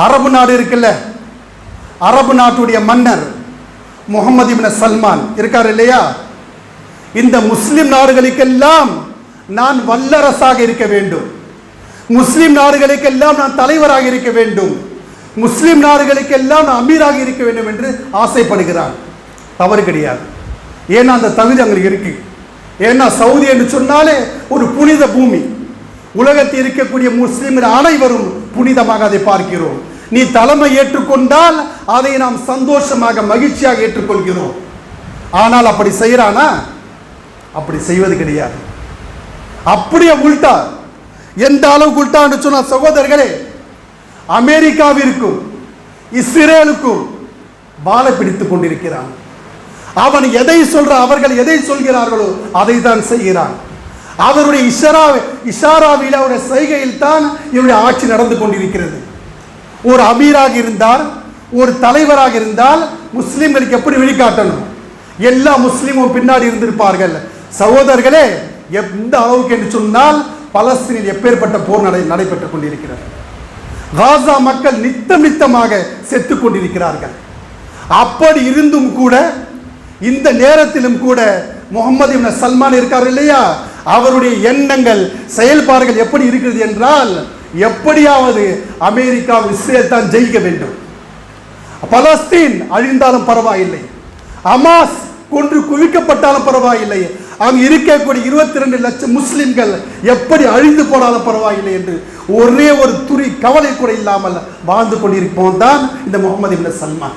அரபு நாடு இருக்குல்ல, அரபு நாட்டுடைய மன்னர் முகமது இப்னு சல்மான் இருக்கார் இல்லையா, இந்த முஸ்லிம் நாடுகளுக்கெல்லாம் நான் வல்லரசாக இருக்க வேண்டும், முஸ்லிம் நாடுகளுக்கெல்லாம் நான் தலைவராக இருக்க வேண்டும், முஸ்லிம் நாடுகளுக்கெல்லாம் நான் அமீராக இருக்க வேண்டும் என்று ஆசைப்படுகிறான். தவறு கிடையாது. ஏன்னா அந்த தகுதி அங்கே இருக்கு. ஏன்னா சவுதி என்று சொன்னாலே ஒரு புனித பூமி. உலகத்தில் இருக்கக்கூடிய முஸ்லிம்கள் அனைவரும் புனிதமாக அதை பார்க்கிறோம். நீ தலைமை ஏற்றுக்கொண்டால் அதை நாம் சந்தோஷமாக மகிழ்ச்சியாக ஏற்றுக்கொள்கிறோம். ஆனால் அப்படி செய்யறானா? அப்படி செய்வது கிடையாது. அப்படியே உல்டா. எந்த அளவுக்கு உல்டா என்று சொன்ன சகோதரர்களே, அமெரிக்காவிற்கும் இஸ்ரேலுக்கும் வாழை பிடித்துக் கொண்டிருக்கிறான். அவன் எதை சொல்ற, அவர்கள் எதை சொல்கிறார்களோ அதை தான் செய்கிறான். அவருடைய இஷாராவில் அவருடைய செய்கையில் தான் இவருடைய ஆட்சி நடந்து கொண்டிருக்கிறது. ஒரு அமீராக இருந்தால், ஒரு தலைவராக இருந்தால் முஸ்லிம்களுக்கு எப்படி வழிகாட்டணும்? எல்லா முஸ்லிமும் பின்னாடி இருந்திருப்பார்கள். சகோதரர்களே, எந்த அளவுக்கு என்று சொன்னால் பலஸ்தீனில் எப்பேற்பட்ட போர் நடைபெற்றுக் கொண்டிருக்கிறது. காசா மக்கள் நித்தமாக செத்துக் கொண்டிருக்கிறார்கள். அப்படி இருந்தும் கூட இந்த நேரத்திலும் கூட முகமது இப்னு சல்மான் இருக்கார் இல்லையா, அவருடைய எண்ணங்கள் செயல்பாடுகள் எப்படி இருக்கிறது என்றால், எப்படியாவது அமெரிக்கா இஸ்ரேல் தான் ஜெயிக்க வேண்டும். பலஸ்தீன் அழிந்தாலும் பரவாயில்லை, ஹமாஸ் கொன்று குவிக்கப்பட்டாலும் பரவாயில்லை, அங்கு இருக்கக்கூடிய 22 லட்சம் முஸ்லிம்கள் எப்படி அழிந்து போனாலும் பரவாயில்லை என்று ஒரே ஒரு துளி கவலை கூட இல்லாமல் வாழ்ந்து கொண்டிருப்போம் தான் இந்த முகமது இப்னு சல்மான்.